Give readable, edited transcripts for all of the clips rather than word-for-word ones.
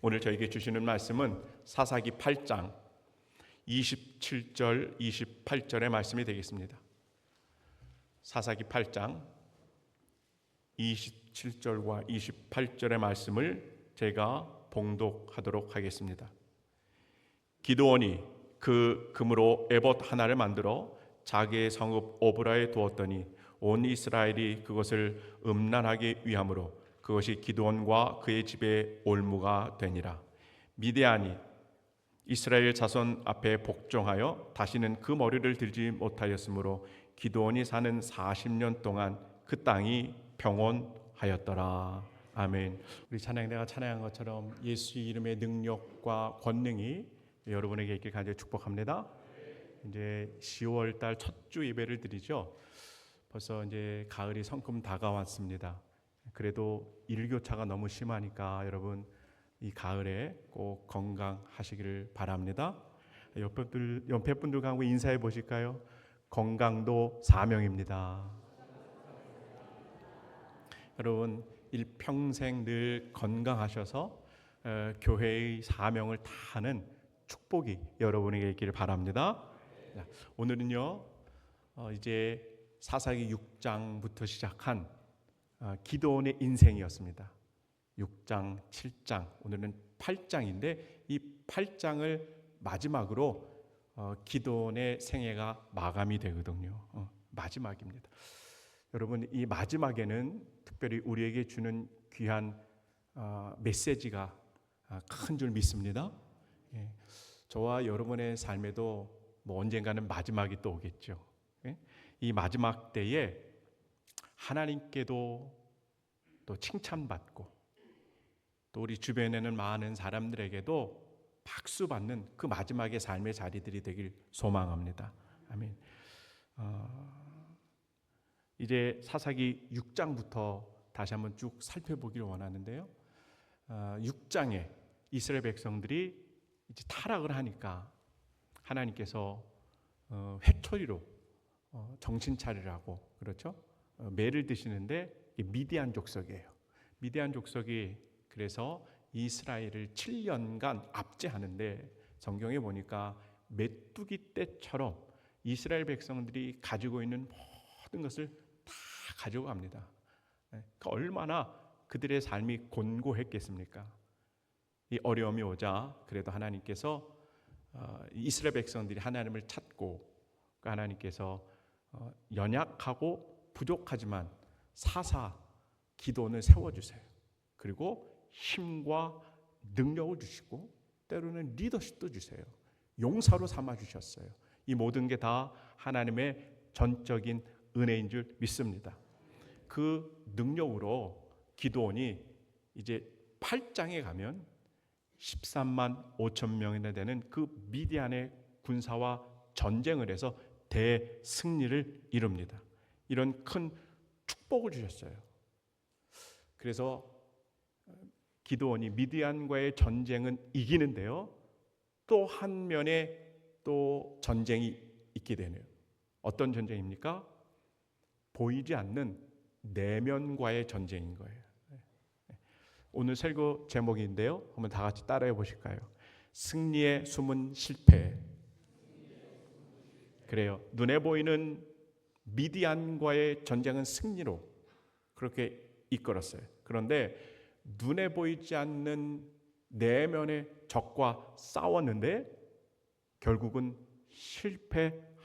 오늘 저에게 주시는 말씀은 사사기 8장 27절 28절의 말씀이 되겠습니다. 사사기 8장 27절과 28절의 말씀을 제가 봉독하도록 하겠습니다. 기드온이 그 금으로 에봇 하나를 만들어 자기의 성읍 오브라에 두었더니 온 이스라엘이 그것을 음란하게 위함으로 그것이 기드온과 그의 집의 올무가 되니라. 미디안이 이스라엘 자손 앞에 복종하여 다시는 그 머리를 들지 못하였으므로 기드온이 사는 40년 동안 그 땅이 평온하였더라. 아멘. 우리 찬양대가 찬양한 것처럼 예수 이름의 능력과 권능이 여러분에게 있길 간절히 축복합니다. 이제 10월 달 첫 주 예배를 드리죠. 벌써 이제 가을이 성큼 다가왔습니다. 그래도 일교차가 너무 심하니까 여러분 이 가을에 꼭 건강하시기를 바랍니다. 옆에 분들과 한번 인사해 보실까요? 건강도 사명입니다. 여러분 일평생 늘 건강하셔서 교회의 사명을 다하는 축복이 여러분에게 있기를 바랍니다. 오늘은요 이제 사사기 6장부터 시작한 기드온의 인생이었습니다. 6장, 7장, 오늘은 8장인데 이 8장을 마지막으로 기드온의 생애가 마감이 되거든요. 마지막입니다. 여러분 이 마지막에는 특별히 우리에게 주는 귀한 메시지가 큰 줄 믿습니다. 저와 여러분의 삶에도 뭐 언젠가는 마지막이 또 오겠죠. 이 마지막 때에 하나님께도 또 칭찬받고 또 우리 주변에는 많은 사람들에게도 박수받는 그 마지막의 삶의 자리들이 되길 소망합니다. 아멘. 이제 사사기 6장부터 다시 한번 쭉 살펴보기를 원하는데요. 6장에 이스라엘 백성들이 이제 타락을 하니까 하나님께서 회초리로 정신 차리라고 그렇죠? 매를 드시는데 미디안 족속이에요. 미디안 족속이 그래서 이스라엘을 7년간 압제하는데 성경에 보니까 메뚜기 떼처럼 이스라엘 백성들이 가지고 있는 모든 것을 다 가지고 갑니다. 그러니까 얼마나 그들의 삶이 곤고했겠습니까? 이 어려움이 오자 그래도 하나님께서 이스라엘 백성들이 하나님을 찾고 하나님께서 연약하고 부족하지만 사사 기드온을 세워주세요. 그리고 힘과 능력을 주시고 때로는 리더십도 주세요. 용사로 삼아주셨어요. 이 모든 게 다 하나님의 전적인 은혜인 줄 믿습니다. 그 능력으로 기드온이 이제 8장에 가면 13만 5천 명이나 되는 그 미디안의 군사와 전쟁을 해서 대승리를 이룹니다. 이런 큰 축복을 주셨어요. 그래서 기드온이 미디안과의 전쟁은 이기는데요. 또 한 면에 또 전쟁이 있게 되네요. 어떤 전쟁입니까? 보이지 않는 내면과의 전쟁인 거예요. 오늘 설교 제목인데요. 한번 다 같이 따라해 보실까요? 승리의 숨은 실패. 그래요. 눈에 보이는 미디안과의 전쟁은 승리로 그렇게 이끌었어요. 그런데 눈에 보이지 않는 내면의 적과 싸웠는데 결국은 실패하더라라고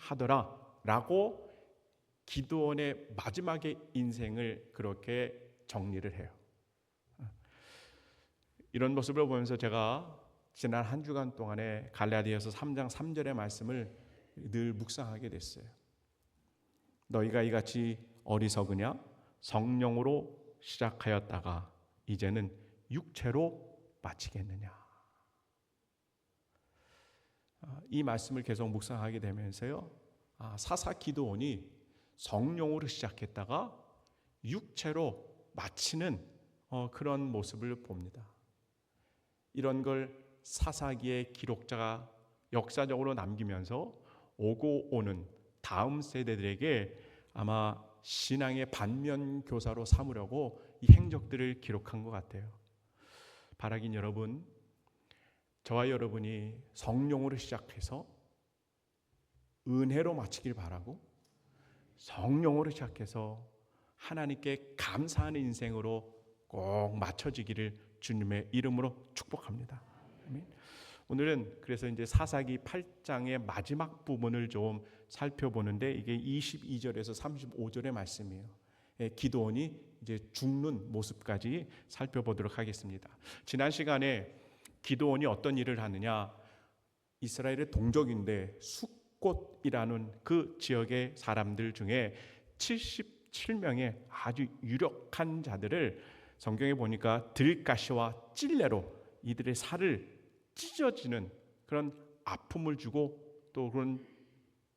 기드온의 마지막의 인생을 그렇게 정리를 해요. 이런 모습을 보면서 제가 지난 한 주간 동안에 갈라디아서 3장 3절의 말씀을 늘 묵상하게 됐어요. 너희가 이같이 어리석으냐? 성령으로 시작하였다가 이제는 육체로 마치겠느냐? 이 말씀을 계속 묵상하게 되면서요. 사사 기드온이 성령으로 시작했다가 육체로 마치는 그런 모습을 봅니다. 이런 걸 사사기의 기록자가 역사적으로 남기면서 오고 오는 다음 세대들에게 아마 신앙의 반면 교사로 삼으려고 이 행적들을 기록한 것 같아요. 바라긴 여러분, 저와 여러분이 성령으로 시작해서 은혜로 마치길 바라고, 성령으로 시작해서 하나님께 감사하는 인생으로 꼭 맞춰지기를 주님의 이름으로 축복합니다. 아멘. 오늘은 그래서 이제 사사기 8장의 마지막 부분을 좀 살펴보는데, 이게 22절에서 35절의 말씀이에요. 기드온이 이제 죽는 모습까지 살펴보도록 하겠습니다. 지난 시간에 기드온이 어떤 일을 하느냐, 이스라엘의 동족인데 숫곳이라는 그 지역의 사람들 중에 77명의 아주 유력한 자들을 성경에 보니까 들가시와 찔레로 이들의 살을 찢어지는 그런 아픔을 주고 또 그런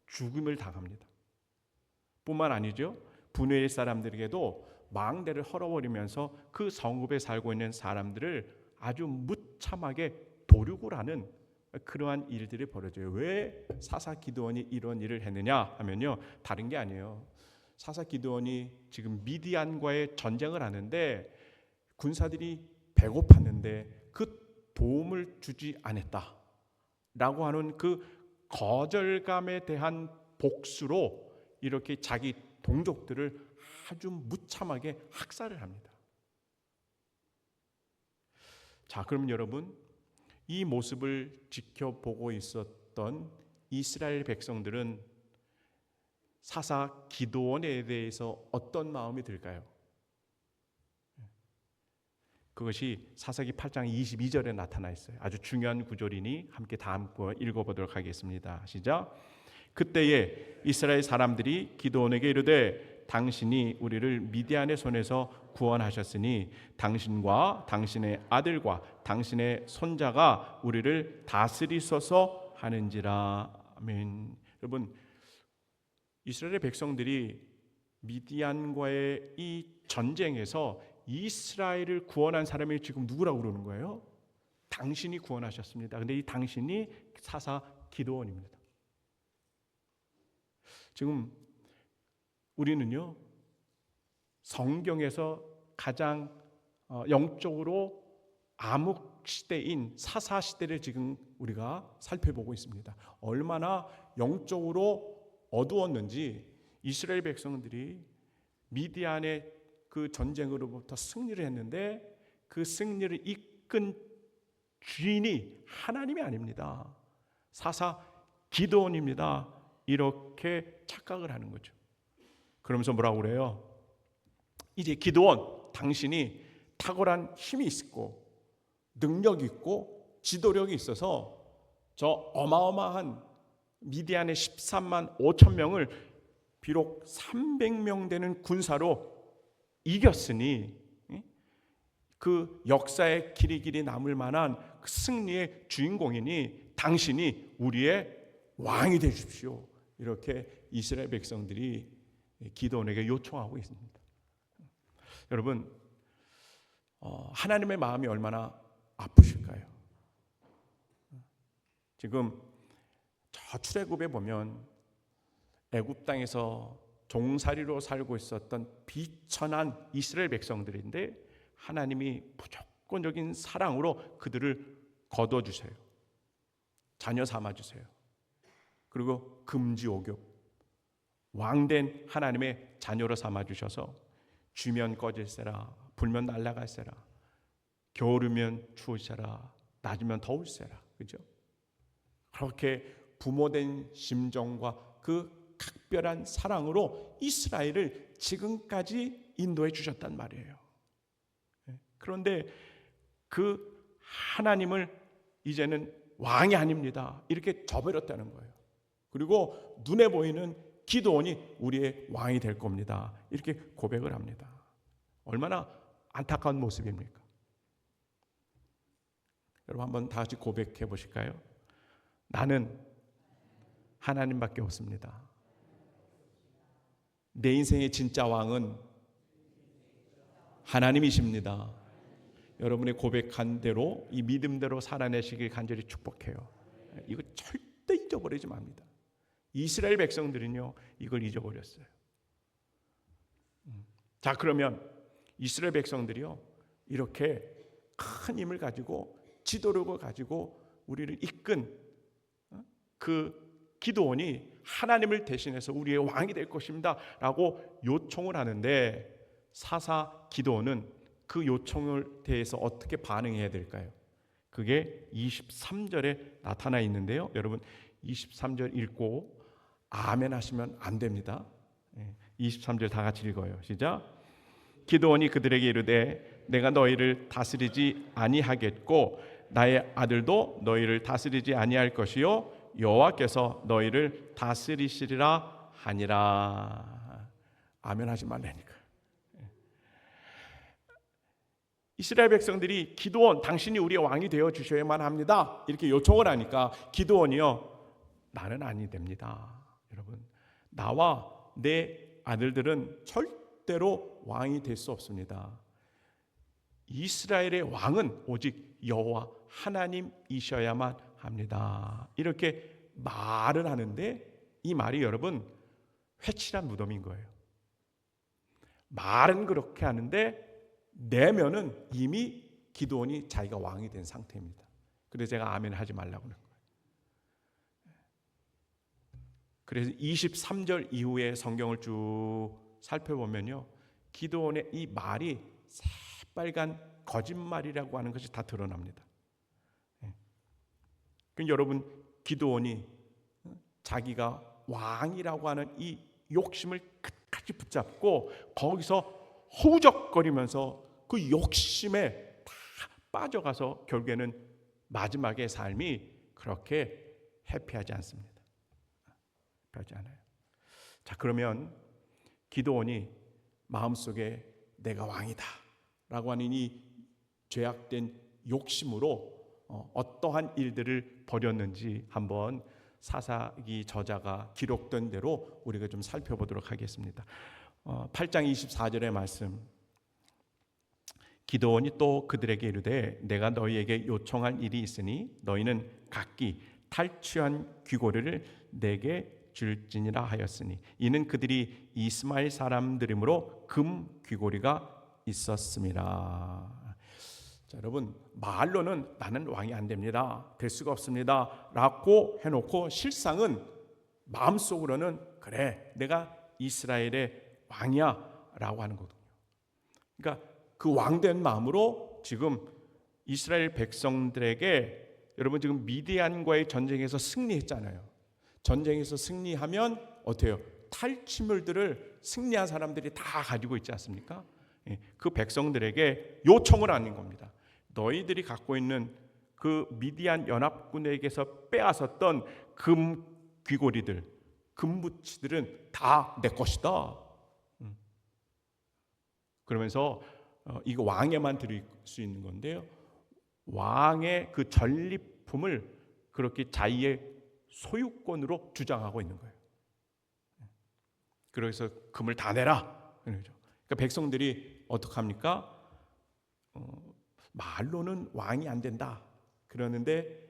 죽음을 당합니다. 뿐만 아니죠, 분회의 사람들에게도 망대를 헐어버리면서 그 성읍에 살고 있는 사람들을 아주 무참하게 도륙을 하는 그러한 일들이 벌어져요. 왜 사사 기드온이 이런 일을 했느냐 하면요, 다른 게 아니에요. 사사 기드온이 지금 미디안과의 전쟁을 하는데 군사들이 배고팠는데 그 도움을 주지 않았다라고 하는 그 거절감에 대한 복수로 이렇게 자기 동족들을 아주 무참하게 학살을 합니다. 자, 그럼 여러분, 이 모습을 지켜보고 있었던 이스라엘 백성들은 사사 기드온에 대해서 어떤 마음이 들까요? 그것이 사사기 8장 22절에 나타나 있어요. 아주 중요한 구절이니 함께 다 함께 읽어보도록 하겠습니다. 시작. 그때에 이스라엘 사람들이 기드온에게 이르되 당신이 우리를 미디안의 손에서 구원하셨으니 당신과 당신의 아들과 당신의 손자가 우리를 다스리소서 하는지라. 아멘. 여러분, 이스라엘의 백성들이 미디안과의 이 전쟁에서 이스라엘을 구원한 사람이 지금 누구라고 그러는 거예요? 당신이 구원하셨습니다. 근데 이 당신이 사사 기드온입니다. 지금 우리는요, 성경에서 가장 영적으로 암흑 시대인 사사 시대를 지금 우리가 살펴보고 있습니다. 얼마나 영적으로 어두웠는지 이스라엘 백성들이 미디안의 그 전쟁으로부터 승리를 했는데 그 승리를 이끈 주인이 하나님이 아닙니다. 사사 기드온입니다. 이렇게 착각을 하는 거죠. 그러면서 뭐라고 그래요? 이제 기드온, 당신이 탁월한 힘이 있고 능력이 있고 지도력이 있어서 저 어마어마한 미디안의 13만 5천 명을 비록 300명 되는 군사로 이겼으니 그 역사의 길이 남을 만한 그 승리의 주인공이니 당신이 우리의 왕이 되십시오. 이렇게 이스라엘 백성들이 기드온에게 요청하고 있습니다. 여러분, 하나님의 마음이 얼마나 아프실까요? 지금 저 출애굽에 보면 애굽 땅에서 종살이로 살고 있었던 비천한 이스라엘 백성들인데 하나님이 무조건적인 사랑으로 그들을 거둬주세요. 자녀 삼아주세요. 그리고 금지옥욕, 왕된 하나님의 자녀로 삼아주셔서 쥐면 꺼질세라, 불면 날아갈세라, 겨울이면 추울세라, 낮이면 더울세라. 그죠? 그렇게 부모된 심정과 그 각별한 사랑으로 이스라엘을 지금까지 인도해 주셨단 말이에요. 그런데 그 하나님을 이제는 왕이 아닙니다. 이렇게 저버렸다는 거예요. 그리고 눈에 보이는 기드온이 우리의 왕이 될 겁니다. 이렇게 고백을 합니다. 얼마나 안타까운 모습입니까? 여러분 한번 다 같이 고백해 보실까요? 나는 하나님밖에 없습니다. 내 인생의 진짜 왕은 하나님이십니다. 여러분의 고백한 대로 이 믿음대로 살아내시길 간절히 축복해요. 이거 절대 잊어버리지 맙니다. 이스라엘 백성들은요 이걸 잊어버렸어요. 자, 그러면 이스라엘 백성들이요 이렇게 큰 힘을 가지고 지도력을 가지고 우리를 이끈 그 기드온이 하나님을 대신해서 우리의 왕이 될 것입니다 라고 요청을 하는데, 사사 기드온은 그 요청을 대해서 어떻게 반응해야 될까요? 그게 23절에 나타나 있는데요. 여러분 23절 읽고 아멘 하시면 안 됩니다. 23절 다 같이 읽어요. 시작. 기드온이 그들에게 이르되 내가 너희를 다스리지 아니하겠고 나의 아들도 너희를 다스리지 아니할 것이요 여호와께서 너희를 다스리시리라 하니라. 아멘 하지 말라니까. 이스라엘 백성들이 기드온 당신이 우리의 왕이 되어 주셔야만 합니다 이렇게 요청을 하니까 기드온이요, 나는 아니 됩니다. 여러분, 나와 내 아들들은 절대로 왕이 될 수 없습니다. 이스라엘의 왕은 오직 여호와 하나님이셔야만 합니다. 이렇게 말을 하는데, 이 말이 여러분 회칠한 무덤인 거예요. 말은 그렇게 하는데 내면은 이미 기드온이 자기가 왕이 된 상태입니다. 그래서 제가 아멘 하지 말라고 하는 거예요. 그래서 23절 이후에 성경을 쭉 살펴보면요, 기드온의 이 말이 새빨간 거짓말이라고 하는 것이 다 드러납니다. 그럼 여러분, 기드온이 자기가 왕이라고 하는 이 욕심을 끝까지 붙잡고 거기서 허우적거리면서 그 욕심에 다 빠져가서 결국에는 마지막의 삶이 그렇게 해피하지 않습니다. 해피하지 않아요. 자, 그러면 기드온이 마음속에 내가 왕이다 라고 하는 이 죄악된 욕심으로 어떠한 일들을 벌였는지 한번 사사기 저자가 기록된 대로 우리가 좀 살펴보도록 하겠습니다. 8장 24절의 말씀. 기드온이 또 그들에게 이르되 내가 너희에게 요청할 일이 있으니 너희는 각기 탈취한 귀고리를 내게 줄지니라 하였으니 이는 그들이 이스마엘 사람들이므로 금 귀고리가 있었습니다. 자, 여러분, 말로는 나는 왕이 안 됩니다, 될 수가 없습니다 라고 해놓고 실상은 마음속으로는 그래 내가 이스라엘의 왕이야 라고 하는 거거든요. 그러니까 그 왕된 마음으로 지금 이스라엘 백성들에게, 여러분 지금 미디안과의 전쟁에서 승리했잖아요. 전쟁에서 승리하면 어때요? 탈취물들을 승리한 사람들이 다 가지고 있지 않습니까? 그 백성들에게 요청을 하는 겁니다. 너희들이 갖고 있는 그 미디안 연합군에게서 빼앗았던 금 귀고리들, 금부치들은 다 내 것이다. 그러면서 이거 왕에만 드릴 수 있는 건데요, 왕의 그 전리품을 그렇게 자기의 소유권으로 주장하고 있는 거예요. 그래서 금을 다 내라. 그러니까 백성들이 어떡합니까? 말로는 왕이 안 된다 그러는데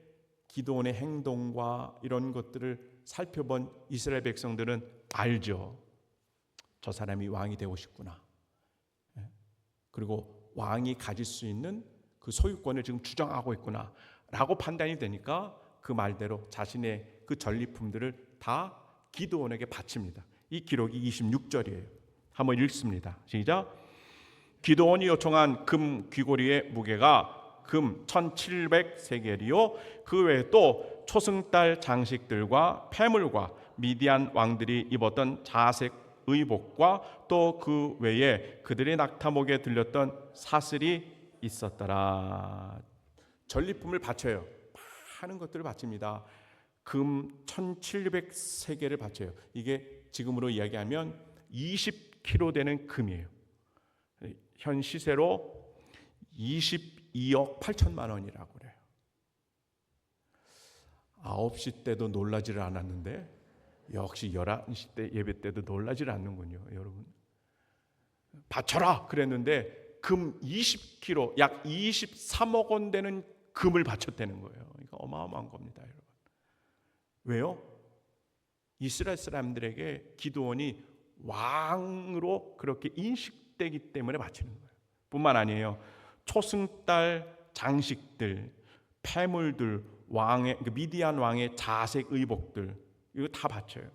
기드온의 행동과 이런 것들을 살펴본 이스라엘 백성들은 알죠. 저 사람이 왕이 되고 싶구나. 그리고 왕이 가질 수 있는 그 소유권을 지금 주장하고 있구나 라고 판단이 되니까 그 말대로 자신의 그 전리품들을 다 기드온에게 바칩니다. 이 기록이 26절이에요. 한번 읽습니다. 시작. 기드온이 요청한 금 귀고리의 무게가 금 1700세겔이요 그 외에 또 초승달 장식들과 폐물과 미디안 왕들이 입었던 자색 의복과 또 그 외에 그들의 낙타목에 들렸던 사슬이 있었더라. 전리품을 바쳐요. 많은 것들을 바칩니다. 금 1700세겔을 바쳐요. 이게 지금으로 이야기하면 20kg 되는 금이에요. 현 시세로 22억 8천만 원이라고 그래요. 9시 때도 놀라지를 않았는데 역시 11시 때 예배 때도 놀라지를 않는군요. 여러분, 바쳐라 그랬는데 금 20kg, 약 23억 원 되는 금을 바쳤다는 거예요. 그러니까 어마어마한 겁니다, 여러분. 왜요? 이스라엘 사람들에게 기드온이 왕으로 그렇게 인식되기 때문에 바치는 거예요. 뿐만 아니에요. 초승달 장식들, 폐물들, 왕의 그 미디안 왕의 자색 의복들 이거 다 바쳐요.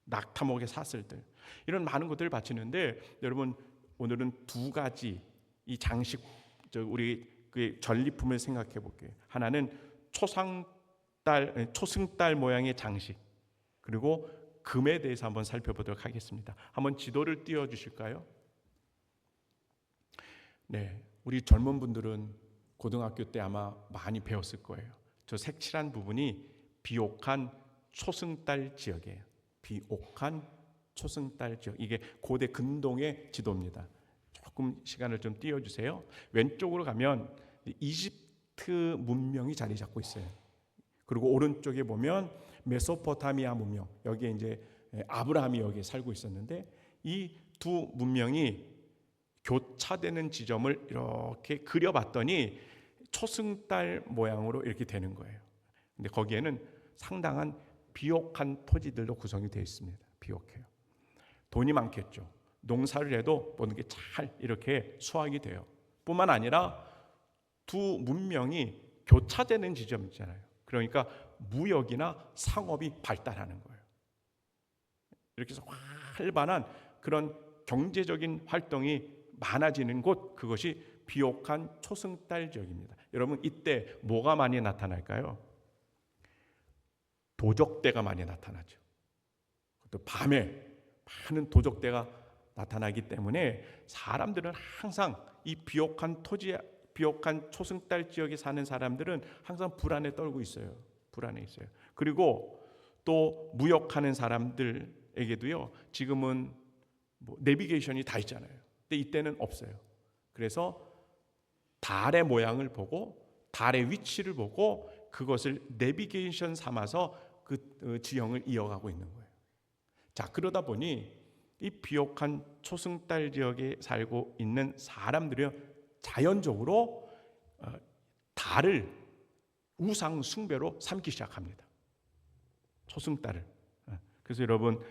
낙타목의 사슬들 이런 많은 것들을 바치는데 여러분 오늘은 두 가지 이 장식 우리 그 전리품을 생각해 볼게요. 하나는 초승달 모양의 장식 그리고 금에 대해서 한번 살펴보도록 하겠습니다. 한번 지도를 띄워 주실까요? 네, 우리 젊은 분들은 고등학교 때 아마 많이 배웠을 거예요. 저 색칠한 부분이 비옥한 초승달 지역이에요. 비옥한 초승달 지역. 이게 고대 근동의 지도입니다. 조금 시간을 좀 띄워주세요. 왼쪽으로 가면 이집트 문명이 자리 잡고 있어요. 그리고 오른쪽에 보면 메소포타미아 문명. 여기에 이제 아브라함이 여기에 살고 있었는데 이 두 문명이 교차되는 지점을 이렇게 그려봤더니 초승달 모양으로 이렇게 되는 거예요. 근데 거기에는 상당한 비옥한 토지들도 구성이 되어 있습니다. 비옥해요. 돈이 많겠죠. 농사를 해도 모든 게 잘 이렇게 수확이 돼요. 뿐만 아니라 두 문명이 교차되는 지점이잖아요. 그러니까 무역이나 상업이 발달하는 거예요. 이렇게 해서 활발한 그런 경제적인 활동이 많아지는 곳, 그것이 비옥한 초승달 지역입니다. 여러분 이때 뭐가 많이 나타날까요? 도적대가 많이 나타나죠. 또 밤에 많은 도적대가 나타나기 때문에 사람들은 항상 이 비옥한 토지, 비옥한 초승달 지역에 사는 사람들은 항상 불안에 떨고 있어요. 불안해 있어요. 그리고 또 무역하는 사람들에게도요. 지금은 뭐 내비게이션이 다 있잖아요. 근데 이때는 없어요. 그래서 달의 모양을 보고 달의 위치를 보고 그것을 내비게이션 삼아서 그 지형을 이어가고 있는 거예요. 자, 그러다 보니 이 비옥한 초승달 지역에 살고 있는 사람들이 자연적으로 달을 우상 숭배로 삼기 시작합니다. 초승달을. 그래서 여러분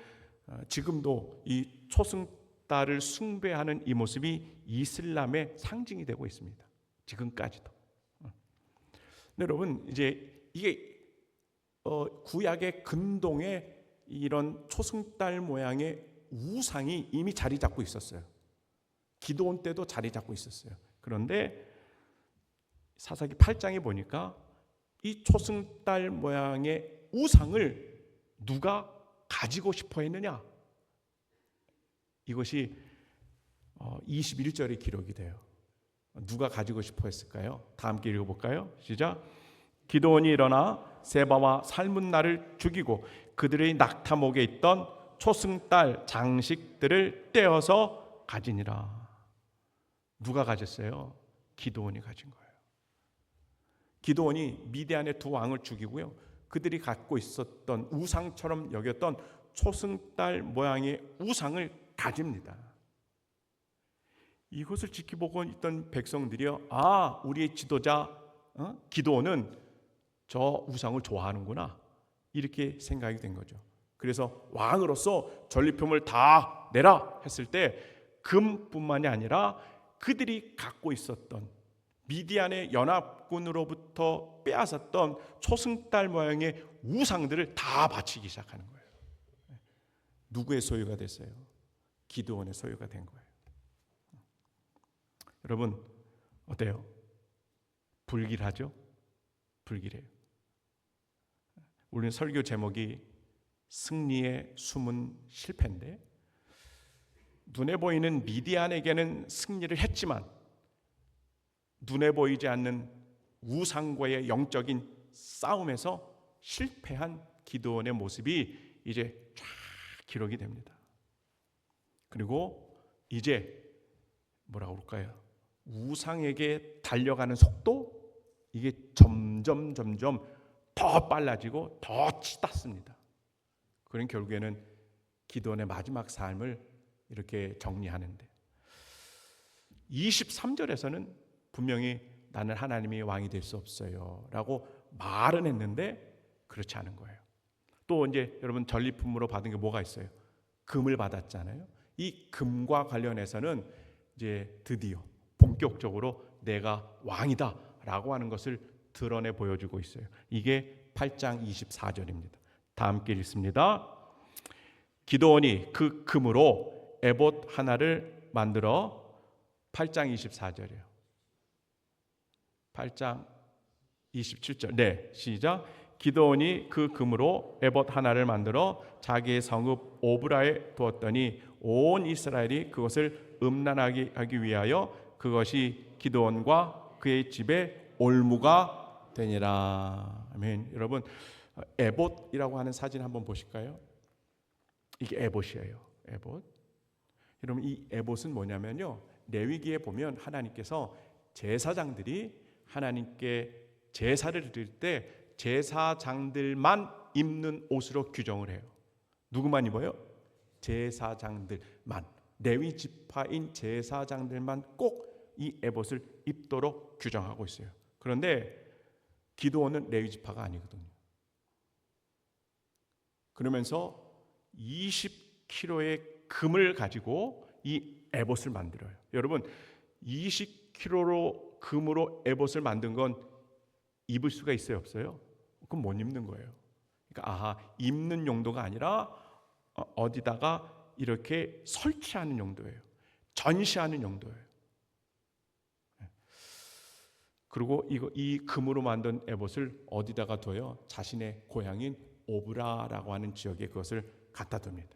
지금도 이 초승달을 숭배하는 이 모습이 이슬람의 상징이 되고 있습니다. 지금까지도. 근데 여러분 이제 이게 구약의 근동에 이런 초승달 모양의 우상이 이미 자리 잡고 있었어요. 기드온 때도 자리 잡고 있었어요. 그런데 사사기 8장에 보니까 이 초승달 모양의 우상을 누가 가지고 싶어 했느냐? 이것이 21절에 기록이 돼요. 누가 가지고 싶어 했을까요? 다 함께 읽어볼까요? 시작. 기드온이 일어나 세바와 살문나를 죽이고 그들의 낙타목에 있던 초승달 장식들을 떼어서 가지니라. 누가 가졌어요? 기드온이 가진 거예요. 기드온이 미디안의 두 왕을 죽이고요. 그들이 갖고 있었던 우상처럼 여겼던 초승달 모양의 우상을 가집니다. 이것을 지켜보고 있던 백성들이요. 아, 우리의 지도자 기드온은 저 우상을 좋아하는구나. 이렇게 생각이 된 거죠. 그래서 왕으로서 전리품을 다 내라 했을 때 금뿐만이 아니라 그들이 갖고 있었던 미디안의 연합군으로부터 빼앗았던 초승달 모양의 우상들을 다 바치기 시작하는 거예요. 누구의 소유가 됐어요? 기드온의 소유가 된 거예요. 여러분 어때요? 불길하죠? 불길해요. 우리는 설교 제목이 승리의 숨은 실패인데 눈에 보이는 미디안에게는 승리를 했지만 눈에 보이지 않는 우상과의 영적인 싸움에서 실패한 기드온의 모습이 이제 쫙 기록이 됩니다. 그리고 이제 뭐라고 그럴까요? 우상에게 달려가는 속도 이게 점점 더 빨라지고 더 치닫습니다. 그런 결국에는 기드온의 마지막 삶을 이렇게 정리하는데 23절에서는 분명히 나는 하나님의 왕이 될 수 없어요 라고 말은 했는데 그렇지 않은 거예요. 또 이제 여러분 전리품으로 받은 게 뭐가 있어요? 금을 받았잖아요. 이 금과 관련해서는 이제 드디어 본격적으로 내가 왕이다 라고 하는 것을 드러내 보여주고 있어요. 이게 8장 24절입니다. 다 함께 읽습니다. 기드온이 그 금으로 에봇 하나를 만들어 8장 24절이에요. 8장 27절. 네, 시작. 기드온이 그 금으로 에봇 하나를 만들어 자기의 성읍 오브라에 두었더니 온 이스라엘이 그것을 음란하게 하기 위하여 그것이 기드온과 그의 집에 올무가 되니라. 아멘. 여러분, 에봇이라고 하는 사진 한번 보실까요? 이게 에봇이에요. 에봇. 여러분, 이 에봇은 뭐냐면요, 레위기에 보면 하나님께서 제사장들이 하나님께 제사를 드릴 때 제사장들만 입는 옷으로 규정을 해요. 누구만 입어요? 제사장들만. 레위 지파인 제사장들만 꼭 이 에봇을 입도록 규정하고 있어요. 그런데 기드온은 레위 지파가 아니거든요. 그러면서 20kg의 금을 가지고 이 에봇을 만들어요. 여러분, 20kg로 금으로 에봇을 만든 건 입을 수가 있어요, 없어요? 그럼 못 입는 거예요. 그러니까 입는 용도가 아니라 어디다가 이렇게 설치하는 용도예요. 전시하는 용도예요. 그리고 이 금으로 만든 에봇을 어디다가 둬요? 자신의 고향인 오브라라고 하는 지역에 그것을 갖다 둡니다.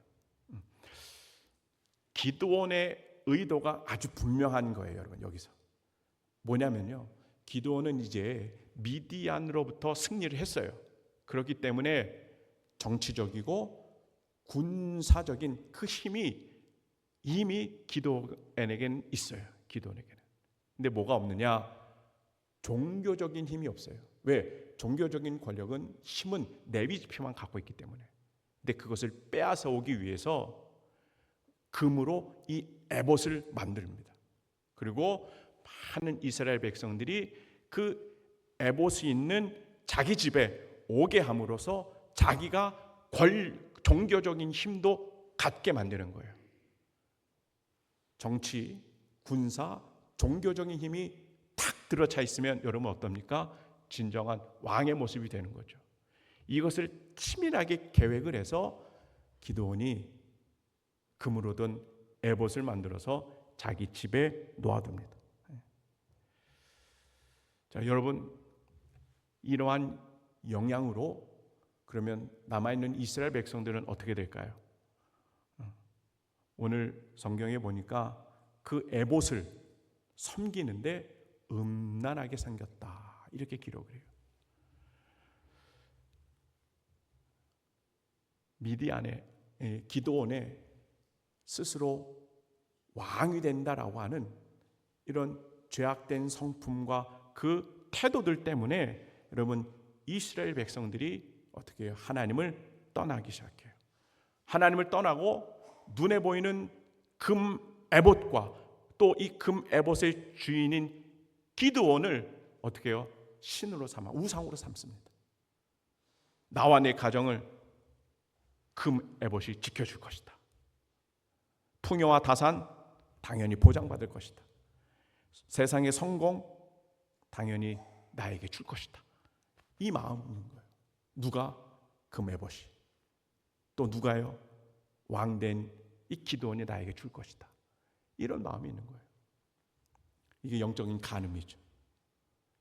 기드온의 의도가 아주 분명한 거예요, 여러분. 여기서 뭐냐면요, 기드온은 이제 미디안으로부터 승리를 했어요. 그렇기 때문에 정치적이고 군사적인 그 힘이 이미 기드온에게는 있어요. 기드온에게는. 근데 뭐가 없느냐? 종교적인 힘이 없어요. 왜? 종교적인 권력은 힘은 레위 지파만 갖고 있기 때문에. 근데 그것을 빼앗아 오기 위해서 금으로 이 에봇을 만듭니다. 그리고 많은 이스라엘 백성들이 그 에봇이 있는 자기 집에 오게 함으로써 자기가 종교적인 힘도 갖게 만드는 거예요. 정치, 군사, 종교적인 힘이 탁 들어차 있으면 여러분 어떻습니까? 진정한 왕의 모습이 되는 거죠. 이것을 치밀하게 계획을 해서 기드온이 금으로 든 에봇을 만들어서 자기 집에 놓아둡니다. 자, 여러분, 이러한 영향으로 그러면 남아있는 이스라엘 백성들은 어떻게 될까요? 오늘 성경에 보니까 그 에봇을 섬기는데 음란하게 생겼다, 이렇게 기록을 해요. 미디안의 기드온의 스스로 왕이 된다라고 하는 이런 죄악된 성품과 그 태도들 때문에 여러분, 이스라엘 백성들이 어떻게 해요? 하나님을 떠나기 시작해요. 하나님을 떠나고 눈에 보이는 금 에봇과 또 이 금 에봇의 주인인 기드온을 어떻게 해요? 신으로 삼아 우상으로 삼습니다. 나와 내 가정을 금 에봇이 지켜줄 것이다. 풍요와 다산 당연히 보장받을 것이다. 세상의 성공 당연히 나에게 줄 것이다. 이 마음이 있는 거예요. 누가? 금 에봇이. 또 누가요? 왕된 이 기드온이 나에게 줄 것이다. 이런 마음이 있는 거예요. 이게 영적인 간음이죠.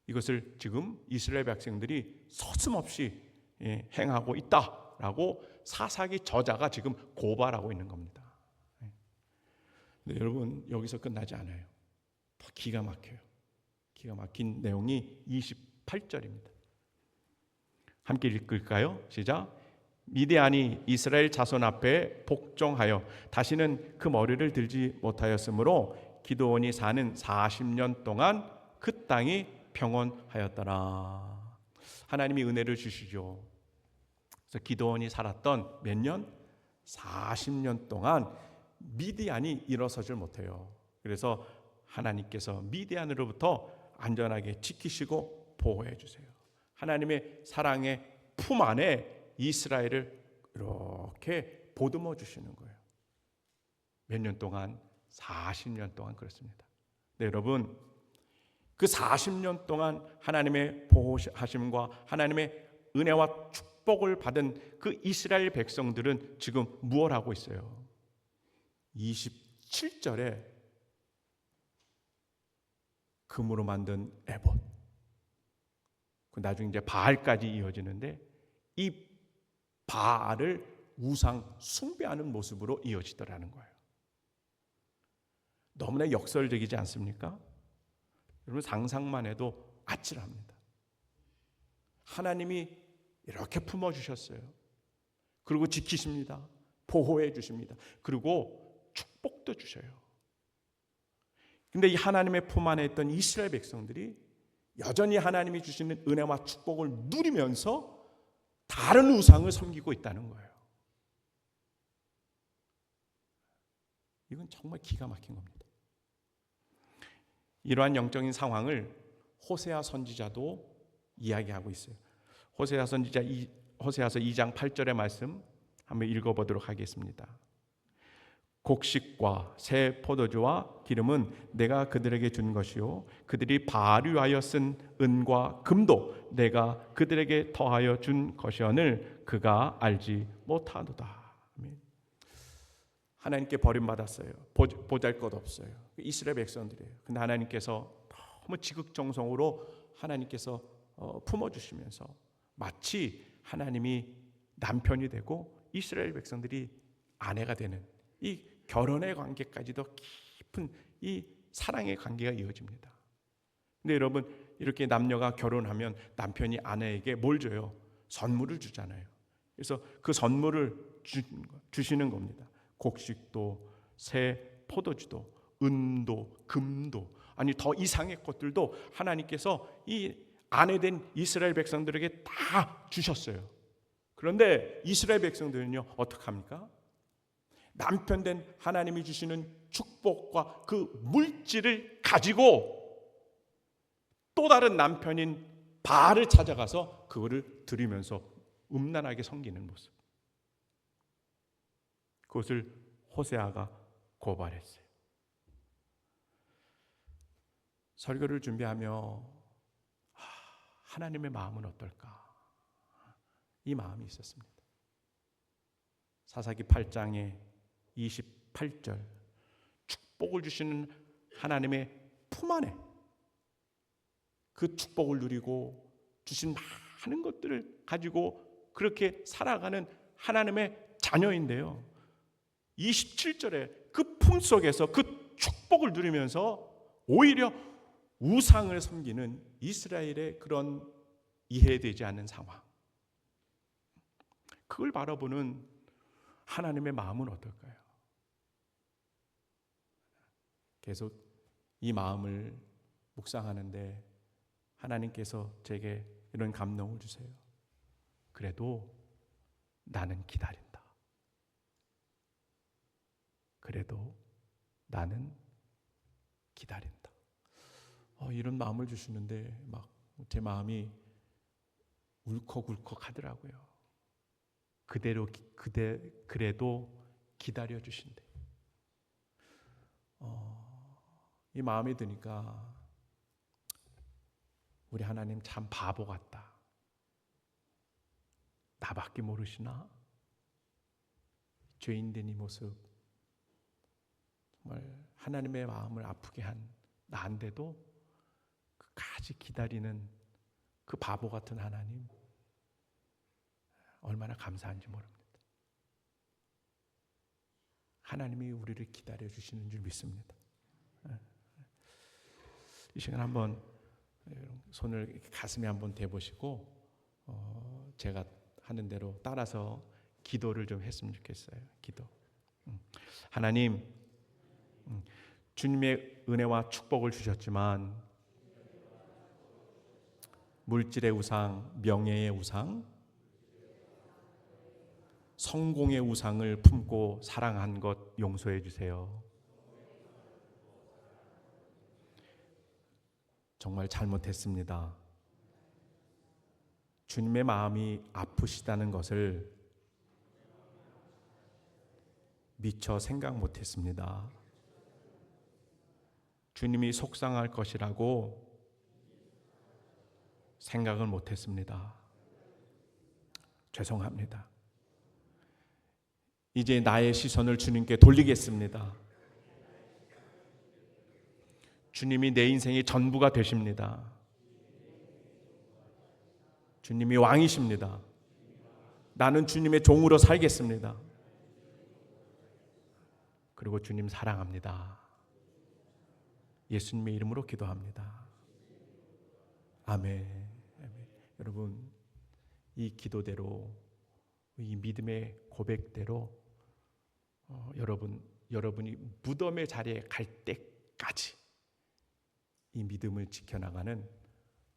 이것을 지금 이스라엘 백성들이 서슴없이 행하고 있다라고 사사기 저자가 지금 고발하고 있는 겁니다. 근데 여러분, 여기서 끝나지 않아요. 더 기가 막혀요. 기가 막힌 내용이 28절입니다. 함께 읽을까요? 시작. 미디안이 이스라엘 자손 앞에 복종하여 다시는 그 머리를 들지 못하였으므로 기드온이 사는 40년 동안 그 땅이 평온하였더라. 하나님이 은혜를 주시죠. 그래서 기드온이 살았던 몇 년? 40년 동안 미디안이 일어서질 못해요. 그래서 하나님께서 미디안으로부터 안전하게 지키시고 보호해 주세요. 하나님의 사랑의 품 안에 이스라엘을 이렇게 보듬어 주시는 거예요. 몇 년 동안? 40년 동안 그렇습니다. 네, 여러분, 그 40년 동안 하나님의 보호하심과 하나님의 은혜와 축복을 받은 그 이스라엘 백성들은 지금 무엇 하고 있어요? 27절에 금으로 만든 에봇, 나중에 이제 바알까지 이어지는데 이 바알을 우상 숭배하는 모습으로 이어지더라는 거예요. 너무나 역설적이지 않습니까? 여러분 상상만 해도 아찔합니다. 하나님이 이렇게 품어주셨어요. 그리고 지키십니다. 보호해 주십니다. 그리고 축복도 주셔요. 근데 이 하나님의 품 안에 있던 이스라엘 백성들이 여전히 하나님이 주시는 은혜와 축복을 누리면서 다른 우상을 섬기고 있다는 거예요. 이건 정말 기가 막힌 겁니다. 이러한 영적인 상황을 호세아 선지자도 이야기하고 있어요. 호세아서 2장 8절의 말씀 한번 읽어보도록 하겠습니다. 곡식과 새 포도주와 기름은 내가 그들에게 준 것이요 그들이 바알을 위하여 쓴 은과 금도 내가 그들에게 더하여 준 것이오늘 그가 알지 못하도다. 하나님께 버림받았어요. 보잘것없어요. 이스라엘 백성들이에요. 근데 하나님께서 너무 지극정성으로 하나님께서 품어주시면서 마치 하나님이 남편이 되고 이스라엘 백성들이 아내가 되는 이 결혼의 관계까지도 깊은 이 사랑의 관계가 이어집니다. 근데 여러분 이렇게 남녀가 결혼하면 남편이 아내에게 뭘 줘요? 선물을 주잖아요. 그래서 그 선물을 주시는 겁니다. 곡식도 새 포도주도 은도 금도 아니 더 이상의 것들도 하나님께서 이 아내된 이스라엘 백성들에게 다 주셨어요. 그런데 이스라엘 백성들은요 어떡합니까? 남편된 하나님이 주시는 축복과 그 물질을 가지고 또 다른 남편인 바알을 찾아가서 그거를 드리면서 음란하게 섬기는 모습. 그것을 호세아가 고발했어요. 설교를 준비하며 하나님의 마음은 어떨까? 이 마음이 있었습니다. 사사기 8장의 28절 축복을 주시는 하나님의 품 안에 그 축복을 누리고 주신 많은 것들을 가지고 그렇게 살아가는 하나님의 자녀인데요. 27절에 그 품 속에서 그 축복을 누리면서 오히려 우상을 섬기는 이스라엘의 그런 이해되지 않는 상황. 그걸 바라보는 하나님의 마음은 어떨까요? 계속 이 마음을 묵상하는데 하나님께서 제게 이런 감동을 주세요. 그래도 나는 기다린다. 그래도 나는 기다린다. 이런 마음을 주시는데 막 제 마음이 울컥울컥 하더라고요. 그래도 기다려 주신대. 이 마음이 드니까 우리 하나님 참 바보 같다. 나밖에 모르시나? 죄인된 이 모습 정말 하나님의 마음을 아프게 한 나인데도 끝까지 기다리는 그 바보 같은 하나님 얼마나 감사한지 모릅니다. 하나님이 우리를 기다려 주시는 줄 믿습니다. 이 시간 한번 손을 가슴에 한번 대보시고 제가 하는 대로 따라서 기도를 좀 했으면 좋겠어요. 기도. 하나님, 주님의 은혜와 축복을 주셨지만 물질의 우상, 명예의 우상, 성공의 우상을 품고 사랑한 것 용서해 주세요. 정말 잘못했습니다. 주님의 마음이 아프시다는 것을 미처 생각 못했습니다. 주님이 속상할 것이라고 생각을 못했습니다. 죄송합니다. 이제 나의 시선을 주님께 돌리겠습니다. 주님이 내 인생의 전부가 되십니다. 주님이 왕이십니다. 나는 주님의 종으로 살겠습니다. 그리고 주님 사랑합니다. 예수님의 이름으로 기도합니다. 아멘. 아멘. 여러분, 이 기도대로, 이 믿음의 고백대로 여러분이 무덤의 자리에 갈 때까지 이 믿음을 지켜나가는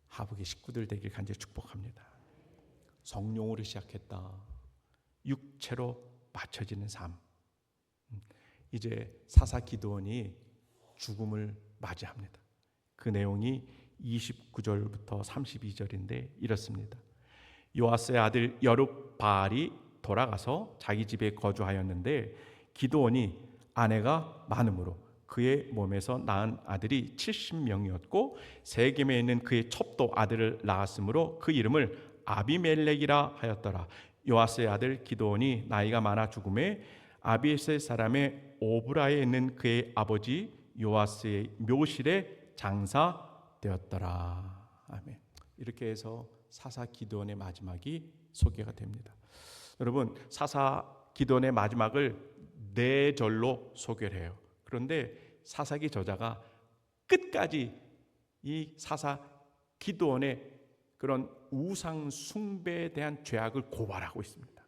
하북의 식구들 되길 간절히 축복합니다. 성령으로 시작했다. 육체로 맞춰지는 삶. 이제 사사 기드온이 죽음을 맞이합니다. 그 내용이 29절부터 32절인데 이렇습니다. 요아스의 아들 여룹바알이 돌아가서 자기 집에 거주하였는데 기드온이 아내가 많음으로 그의 몸에서 낳은 아들이 70명이었고 세겜에 있는 그의 첩도 아들을 낳았으므로 그 이름을 아비멜렉이라 하였더라. 요아스의 아들 기드온이 나이가 많아 죽음에 아비에셀 사람의 오브라에 있는 그의 아버지 요아스의 묘실에 장사되었더라. 아멘. 이렇게 해서 사사 기드온의 마지막이 소개가 됩니다. 여러분, 사사 기드온의 마지막을 네 절로 소개를 해요. 그런데 사사기 저자가 끝까지 이 사사 기드온의 그런 우상 숭배에 대한 죄악을 고발하고 있습니다.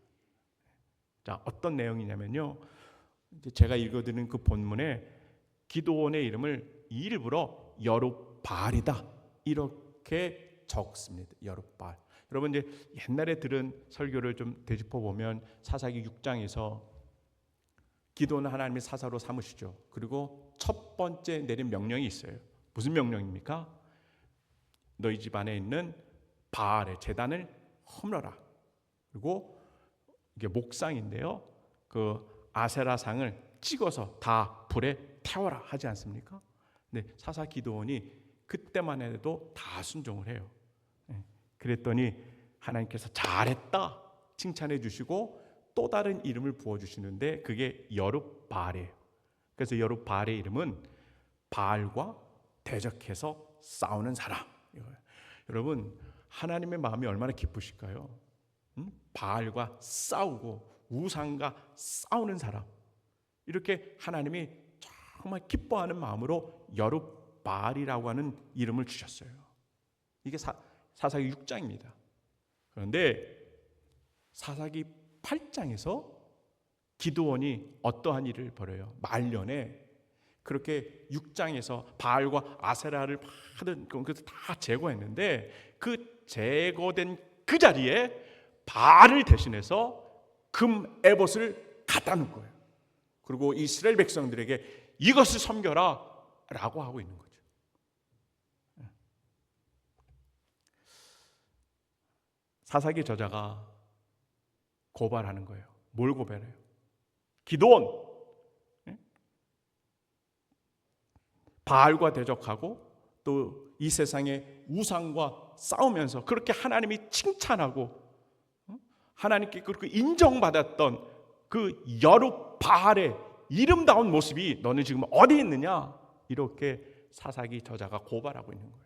자, 어떤 내용이냐면요, 제가 읽어드리는 그 본문에 기드온의 이름을 일부러 여룹바알이다 이렇게 적습니다. 여룹바알. 여러분, 이제 옛날에 들은 설교를 좀 되짚어 보면 사사기 6장에서 기드온은 하나님의 사사로 삼으시죠. 그리고 첫 번째 내린 명령이 있어요. 무슨 명령입니까? 너희 집 안에 있는 바알의 제단을 허물어라. 그리고 이게 목상인데요, 그 아세라상을 찍어서 다 불에 태워라 하지 않습니까? 근데 사사 기드온이 그때만 해도 다 순종을 해요. 그랬더니 하나님께서 잘했다 칭찬해 주시고 또 다른 이름을 부어주시는데 그게 여룹바알이에요. 그래서 여룹바알의 이름은 바알과 대적해서 싸우는 사람. 이거예요. 여러분, 하나님의 마음이 얼마나 기쁘실까요? 바알과 싸우고 우상과 싸우는 사람, 이렇게 하나님이 정말 기뻐하는 마음으로 여룹바알이라고 하는 이름을 주셨어요. 이게 사사기 6장입니다. 그런데 사사기 8장에서 기드온이 어떠한 일을 벌여요? 말년에 그렇게 6장에서 바알과 아세라를 하던 그래서 다 제거했는데 그 제거된 그 자리에 바알을 대신해서 금 에봇을 갖다 놓은 거예요. 그리고 이스라엘 백성들에게 이것을 섬겨라 라고 하고 있는 거죠. 사사기 저자가 고발하는 거예요. 뭘 고발해요? 기드온, 바알과 대적하고 또 이 세상의 우상과 싸우면서 그렇게 하나님이 칭찬하고 하나님께 그렇게 인정받았던 그 여룹바알의 이름다운 모습이 너는 지금 어디 있느냐? 이렇게 사사기 저자가 고발하고 있는 거예요.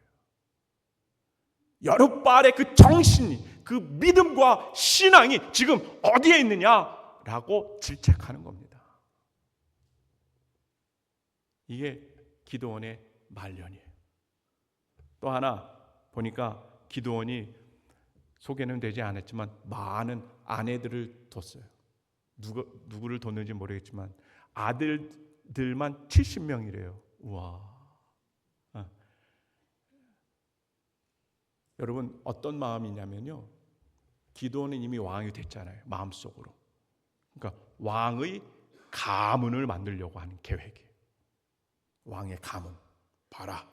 여룹바알의 그 정신이, 그 믿음과 신앙이 지금 어디에 있느냐라고 질책하는 겁니다. 이게 기드온의 말년이에요. 또 하나 보니까 기드온이 소개는 되지 않았지만 많은 아내들을 뒀어요. 누구를 뒀는지 모르겠지만 아들들만 70명이래요. 우와. 여러분, 어떤 마음이냐면요, 기드온은 이미 왕이 됐잖아요. 마음속으로. 그러니까 왕의 가문을 만들려고 하는 계획이에요. 왕의 가문. 봐라,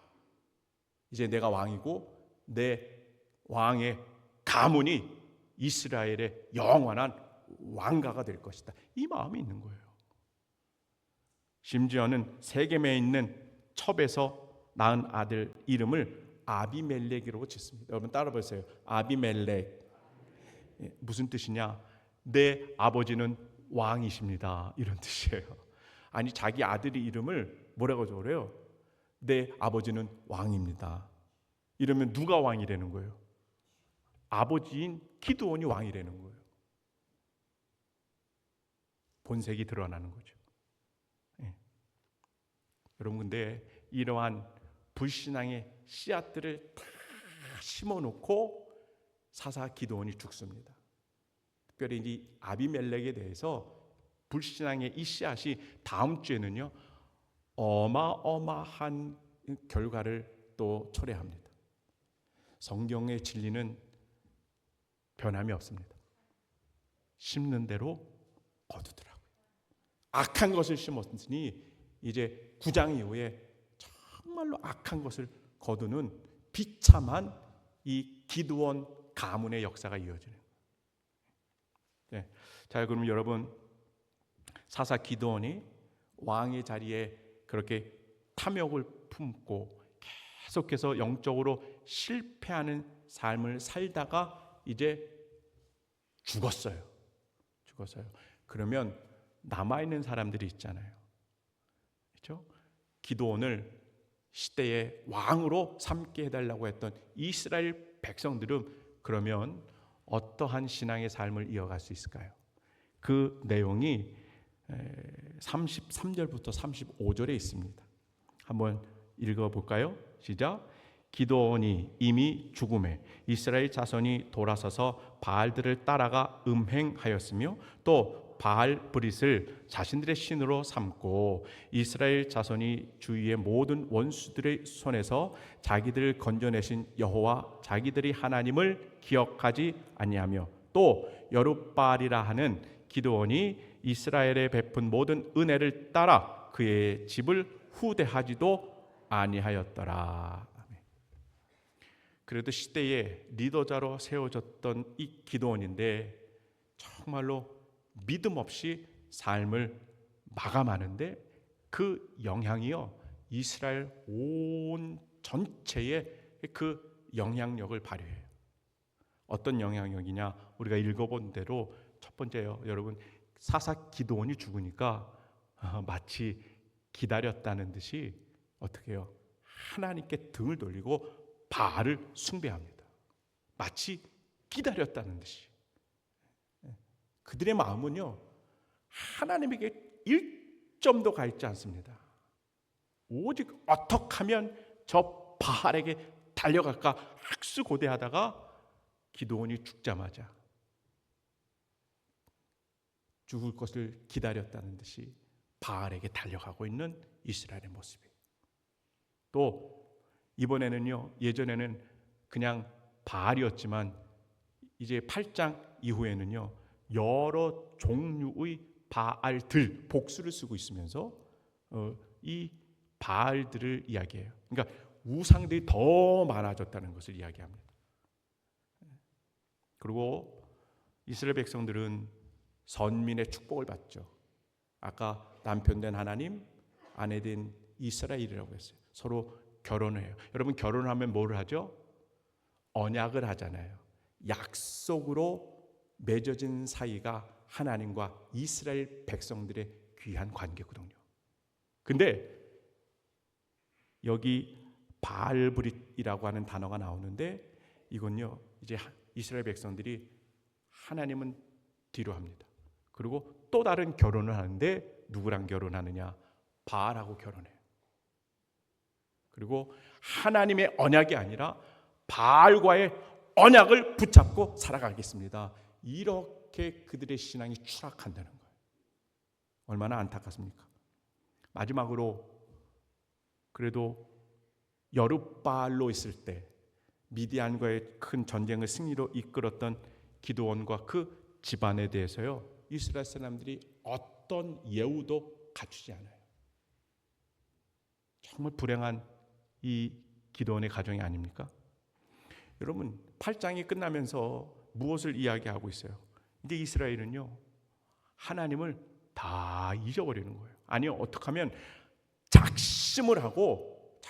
이제 내가 왕이고 내 왕의 가문이 이스라엘의 영원한 왕가가 될 것이다. 이 마음이 있는 거예요. 심지어는 세겜에 있는 첩에서 낳은 아들 이름을 아비멜렉이라고 짓습니다. 여러분 따라 보세요. 아비멜렉. 무슨 뜻이냐? 내 아버지는 왕이십니다. 이런 뜻이에요. 아니 자기 아들의 이름을 뭐라고 적으래요? 내 아버지는 왕입니다. 이러면 누가 왕이라는 거예요? 아버지인 기드온이 왕이라는 거예요. 본색이 드러나는 거죠. 여러분 근데 이러한 불신앙의 씨앗들을 다 심어놓고 사사 기드온이 죽습니다. 특별히 이 아비멜렉에 대해서 불신앙의 이 씨앗이 다음 주에는요 어마어마한 결과를 또 초래합니다. 성경의 진리는 변함이 없습니다. 심는 대로 거두더라고요. 악한 것을 심었으니 이제 9장 이후에 정말로 악한 것을 거두는 비참한 이 기드온 가문의 역사가 이어지는 거예요. 네. 자, 그럼 여러분 사사 기드온이 왕의 자리에 그렇게 탐욕을 품고 계속해서 영적으로 실패하는 삶을 살다가 이제 죽었어요. 그러면 남아있는 사람들이 있잖아요. 그렇죠? 기드온을 시대의 왕으로 삼게 해달라고 했던 이스라엘 백성들은 그러면 어떠한 신앙의 삶을 이어갈 수 있을까요? 그 내용이 33절부터 35절에 있습니다. 한번 읽어볼까요? 시작. 기드온이 이미 죽음에 이스라엘 자손이 돌아서서 바알들을 따라가 음행하였으며 또 바알 브릿을 자신들의 신으로 삼고 이스라엘 자손이 주위의 모든 원수들의 손에서 자기들을 건져내신 여호와 자기들이 하나님을 기억하지 아니하며 또 여룻바알이라 하는 기드온이 이스라엘에 베푼 모든 은혜를 따라 그의 집을 후대하지도 아니하였더라. 그래도 시대의 리더자로 세워졌던 이 기드온인데 정말로 믿음 없이 삶을 마감하는데 그 영향이요 이스라엘 온 전체에 그 영향력을 발휘해요. 어떤 영향력이냐? 우리가 읽어본 대로 첫 번째요, 여러분 사사 기드온이 죽으니까 마치 기다렸다는 듯이 어떻게 해요? 하나님께 등을 돌리고 바알을 숭배합니다. 마치 기다렸다는 듯이. 그들의 마음은요 하나님에게 일점도 가 있지 않습니다. 오직 어떻게 하면 저 바알에게 달려갈까 학수고대하다가 기드온이 죽자마자 죽을 것을 기다렸다는 듯이 바알에게 달려가고 있는 이스라엘의 모습이에요. 또 이번에는요, 예전에는 그냥 바알이었지만 이제 8장 이후에는요 여러 종류의 바알들 복수를 쓰고 있으면서 이 바알들을 이야기해요. 그러니까 우상들이 더 많아졌다는 것을 이야기합니다. 그리고 이스라엘 백성들은 선민의 축복을 받죠. 아까 남편 된 하나님, 아내 된 이스라엘이라고 했어요. 서로 결혼을 해요. 여러분 결혼하면 뭘 하죠? 언약을 하잖아요. 약속으로 맺어진 사이가 하나님과 이스라엘 백성들의 귀한 관계거든요. 근데 여기 바알브릿이라고 하는 단어가 나오는데 이건요 이제 이스라엘 백성들이 하나님은 뒤로 합니다. 그리고 또 다른 결혼을 하는데 누구랑 결혼하느냐? 바알하고 결혼해요. 그리고 하나님의 언약이 아니라 바알과의 언약을 붙잡고 살아가겠습니다. 이렇게 그들의 신앙이 추락한다는 거예요. 얼마나 안타깝습니까? 마지막으로 그래도 여룻바알로 있을 때 미디안과의 큰 전쟁을 승리로 이끌었던 기드온과 그 집안에 대해서요 이스라엘 사람들이 어떤 예우도 갖추지 않아요. 정말 불행한 이 기드온의 가정이 아닙니까? 여러분 8장이 끝나면서 무엇을 이야기하고 있어요? 이제 이스라엘은요 하나님을 다 잊어버리는 거예요. 아니요, 어떻게 하면 작심을 하고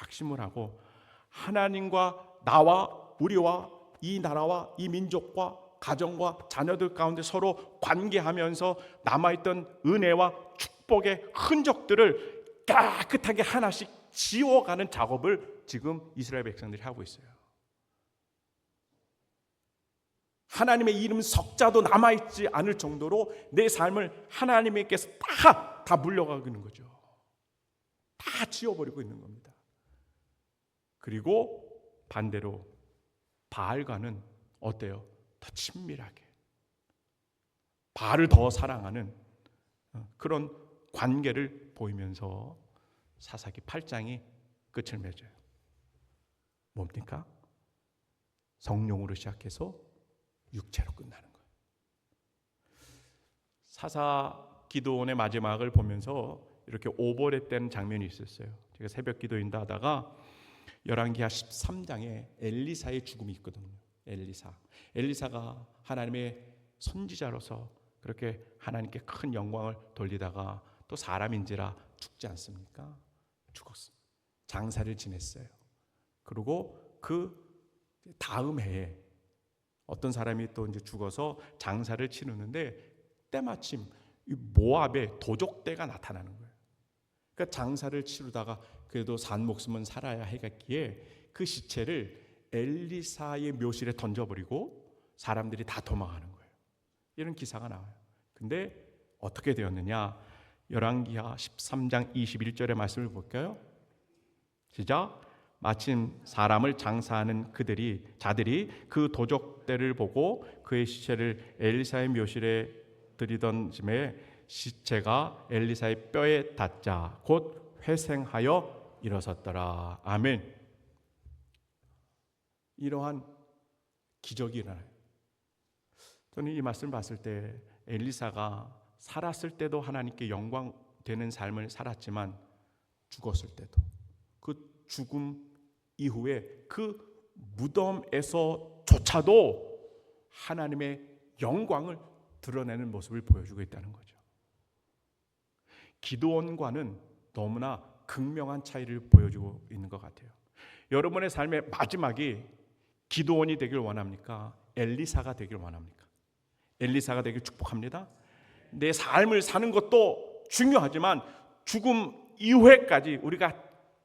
하나님과 나와 우리와 이 나라와 이 민족과 가정과 자녀들 가운데 서로 관계하면서 남아있던 은혜와 축복의 흔적들을 깨끗하게 하나씩 지워가는 작업을 지금 이스라엘 백성들이 하고 있어요. 하나님의 이름 석자도 남아있지 않을 정도로 내 삶을 하나님께서 다 물려가고 있는 거죠. 다 지워버리고 있는 겁니다. 그리고 반대로 바알과는 어때요? 더 친밀하게 바알을 더 사랑하는 그런 관계를 보이면서 사사기 8장이 끝을 맺어요. 뭡니까? 성령으로 시작해서 육체로 끝나는 거예요. 사사 기도원의 마지막을 보면서 이렇게 오버랩된 장면이 있었어요. 제가 새벽 기도인다 하다가 열왕기하 13장에 엘리사의 죽음이 있거든요. 엘리사가 하나님의 선지자로서 그렇게 하나님께 큰 영광을 돌리다가 또 사람인지라 죽지 않습니까? 죽었어요. 장사를 지냈어요. 그리고 그 다음 해에 어떤 사람이 또 이제 죽어서 장사를 치르는데 때마침 이 모압의 도적대가 나타나는 거예요. 그러니까 장사를 치르다가 그래도 산 목숨은 살아야 해갔기에 그 시체를 엘리사의 묘실에 던져버리고 사람들이 다 도망하는 거예요. 이런 기사가 나와요. 근데 어떻게 되었느냐? 열왕기하 13장 21절의 말씀을 볼까요? 시작. 마침 사람을 장사하는 자들이 그 도적대를 보고 그의 시체를 엘리사의 묘실에 들이던 즈음에 시체가 엘리사의 뼈에 닿자 곧 회생하여 일어섰더라. 아멘. 이러한 기적이 일어나요. 저는 이 말씀을 봤을 때 엘리사가 살았을 때도 하나님께 영광 되는 삶을 살았지만 죽었을 때도 그 죽음 이후에 그 무덤에서조차도 하나님의 영광을 드러내는 모습을 보여주고 있다는 거죠. 기드온과는 너무나 극명한 차이를 보여주고 있는 것 같아요. 여러분의 삶의 마지막이 기드온이 되길 원합니까? 엘리사가 되길 원합니까? 엘리사가 되길 축복합니다. 내 삶을 사는 것도 중요하지만 죽음 이후에까지 우리가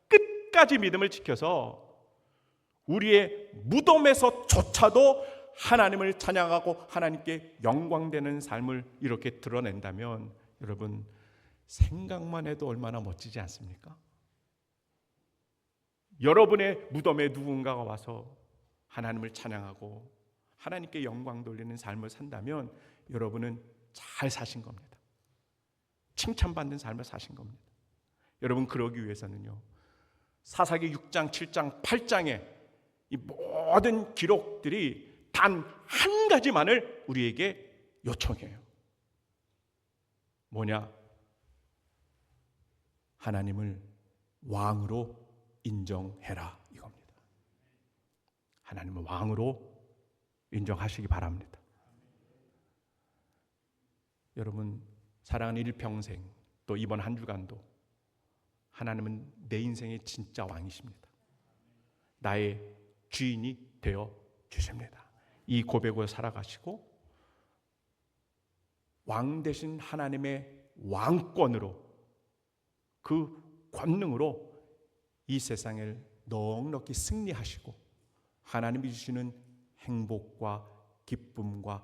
끝까지 믿음을 지켜서 우리의 무덤에서조차도 하나님을 찬양하고 하나님께 영광되는 삶을 이렇게 드러낸다면 여러분 생각만 해도 얼마나 멋지지 않습니까? 여러분의 무덤에 누군가가 와서 하나님을 찬양하고 하나님께 영광 돌리는 삶을 산다면 여러분은 잘 사신 겁니다. 칭찬받는 삶을 사신 겁니다. 여러분 그러기 위해서는요 사사기 6장, 7장, 8장의 이 모든 기록들이 단 한 가지만을 우리에게 요청해요. 뭐냐? 하나님을 왕으로 인정해라 이겁니다. 하나님을 왕으로 인정하시기 바랍니다. 여러분 사랑하는 일평생 또 이번 한 주간도 하나님은 내 인생의 진짜 왕이십니다. 나의 주인이 되어 주십니다. 이 고백으로 살아가시고 왕 되신 하나님의 왕권으로 그 권능으로 이 세상을 넉넉히 승리하시고 하나님이 주시는 행복과 기쁨과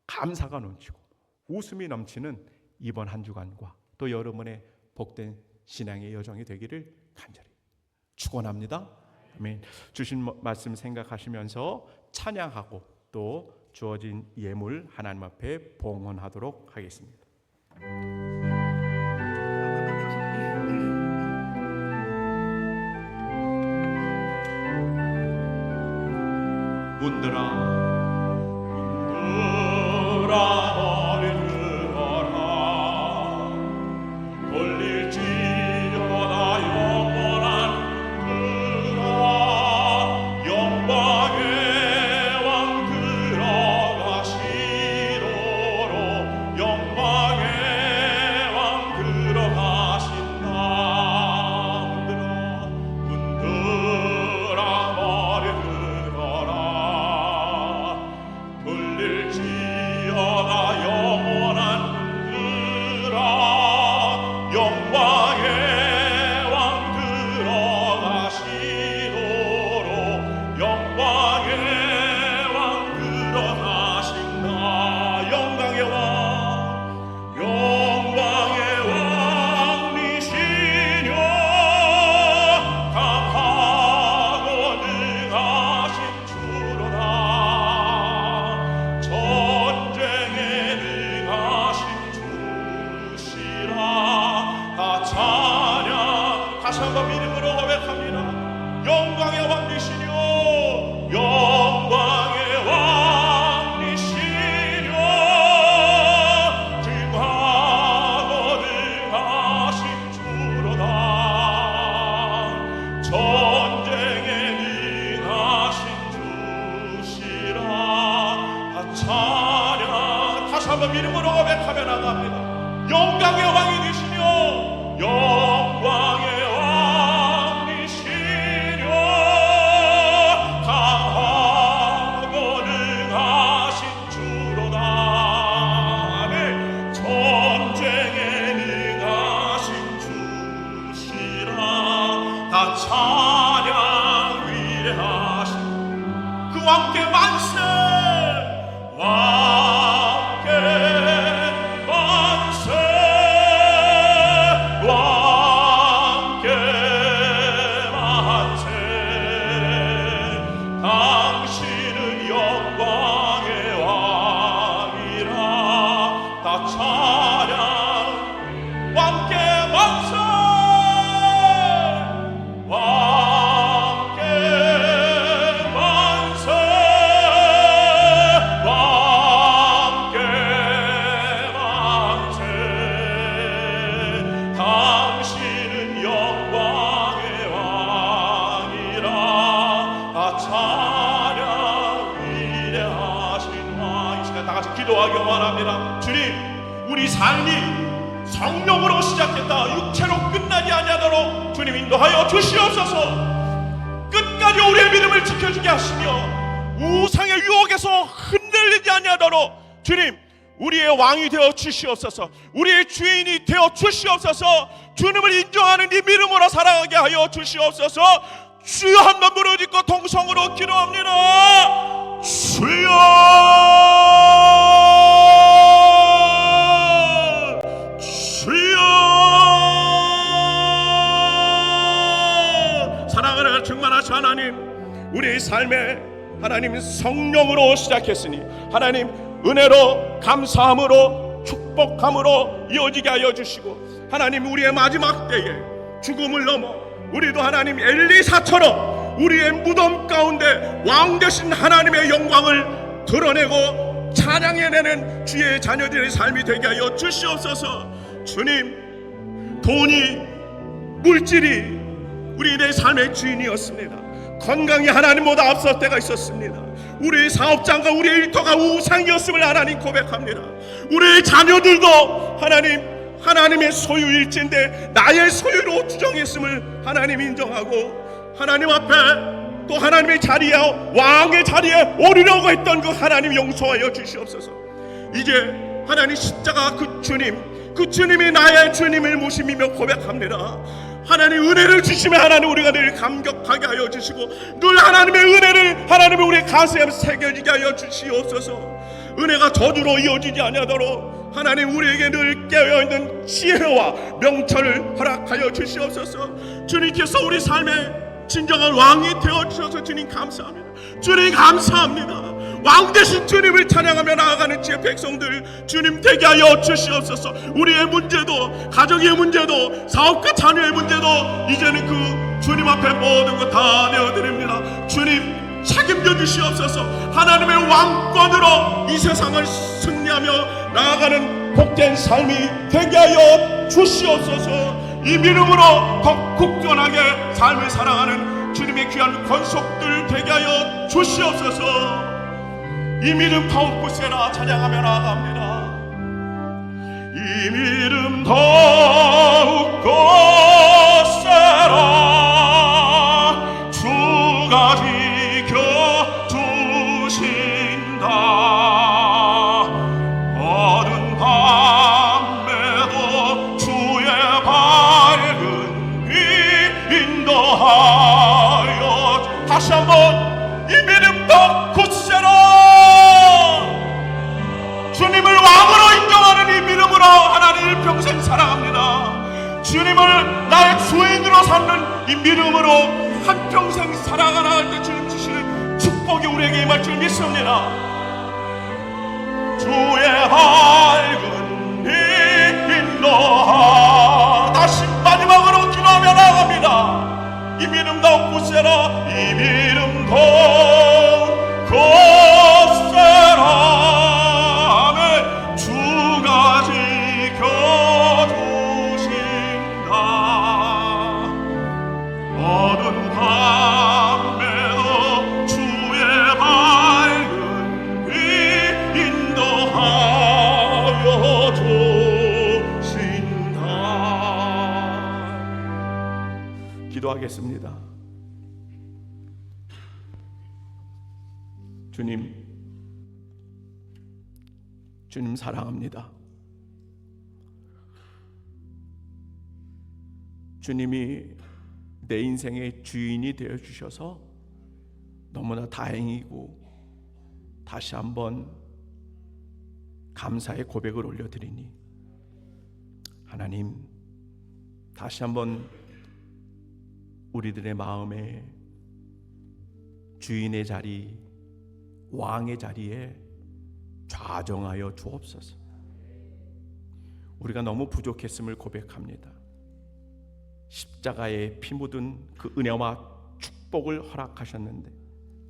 감사가 넘치고 웃음이 넘치는 이번 한 주간과 또 여러분의 복된 신앙의 여정이 되기를 간절히 축원합니다. 아멘. 주신 말씀 생각하시면서 찬양하고 또 주어진 예물 하나님 앞에 봉헌하도록 하겠습니다. 문들아 너를 들어라 돌릴지어다 영원한 그라 영광의 왕 들어가시도록 영광 한번 믿음으로 고백하며 나갑니다. 영광의 왕이 되시며 영광의 왕이시며 강하고 능하신 주로다. 전쟁에 능하신 주시라. 다 찬양 위대하신 그 왕께 만세. 왕께 만세. 왕께 만세. 당신은 영광의 왕이라. 다 찬양 왕께 만세. 왕께 만세. 왕께 만세. 당신은 영광의 왕이라. 다 찬양 위대하신 왕. 이 시간 다 같이 기도하기 원합니다. 주님, 우리 삶이 성령으로 시작했다 육체로 끝나지 아니하도록 주님 인도하여 주시옵소서. 끝까지 우리의 믿음을 지켜주게 하시며 우상의 유혹에서 흔들리지 아니하도록 주님 우리의 왕이 되어 주시옵소서. 우리의 주인이 되어 주시옵소서. 주님을 인정하는 이 믿음으로 살아가게 하여 주시옵소서. 주여 한번 부르짖고 통성으로 기도합니다. 주여, 사랑하는 충만하신 하나님, 우리의 삶에 하나님 성령으로 시작했으니 하나님 은혜로 감사함으로 축복함으로 이어지게 하여 주시고 하나님 우리의 마지막 때에 죽음을 넘어 우리도 하나님 엘리사처럼 우리의 무덤 가운데 왕 되신 하나님의 영광을 드러내고 찬양해내는 주의 자녀들의 삶이 되게 하여 주시옵소서. 주님, 돈이 물질이 우리의 삶의 주인이었습니다. 건강이 하나님보다 앞설 때가 있었습니다. 우리의 사업장과 우리의 일터가 우상이었음을 하나님 고백합니다. 우리의 자녀들도 하나님의 소유일진데 나의 소유로 주정했음을 하나님 인정하고 하나님 앞에 또 하나님의 자리에 왕의 자리에 오르려고 했던 그 하나님 용서하여 주시옵소서. 이제 하나님 십자가 그 주님이 나의 주님을 모심이며 고백합니다. 하나님 은혜를 주시면 하나님 우리가 늘 감격하게 하여 주시고 늘 하나님의 은혜를 하나님의 우리 가슴에 새겨지게 하여 주시옵소서. 은혜가 저주로 이어지지 아니하도록 하나님 우리에게 늘 깨어있는 지혜와 명철을 허락하여 주시옵소서. 주님께서 우리 삶의 진정한 왕이 되어주셔서 주님 감사합니다. 주님 감사합니다. 왕 되신 주님을 찬양하며 나아가는 지혜 백성들 주님 되게 하여 주시옵소서. 우리의 문제도 가정의 문제도 사업과 자녀의 문제도 이제는 그 주님 앞에 모든 것 다 내어드립니다. 주님 책임져 주시옵소서. 하나님의 왕권으로 이 세상을 승리하며 나아가는 복된 삶이 되게 하여 주시옵소서. 이 믿음으로 더 굳건하게 삶을 살아가는 주님의 귀한 권속들 되게 하여 주시옵소서. 이 믿음 더욱 굳세라 찬양하며 나아갑니다. 이 믿음 더욱 굳세라 주가 지켜주신다. 어두운 밤에도 주의 밝은 빛 인도하여 다시 한번 이 믿음 더 굳세라. 주님을 왕으로 인정하는 이 믿음으로 하나님 일평생 사랑합니다. 주님을 나의 주인으로 삼는 이 믿음으로 한평생 살아가나 할 때 주님 주시는 축복이 우리에게 임할 줄 믿습니다. 주의 밝은 빛 인도하 다시 마지막으로 기도하며 나갑니다. 이 믿음 더욱 굳세라. 이 믿음 더욱 굳세라. 주가 지켜주신다. 어두운 밤에도 주의 밝은 빛 인도하여 기도하겠습니다. 주님 사랑합니다. 주님이 내 인생의 주인이 되어 주셔서 너무나 다행이고, 다시 한번 감사의 고백을 올려드리니, 하나님, 다시 한번 우리들의 마음에 주인의 자리, 왕의 자리에 좌정하여 주옵소서. 우리가 너무 부족했음을 고백합니다. 십자가에 피 묻은 그 은혜와 축복을 허락하셨는데,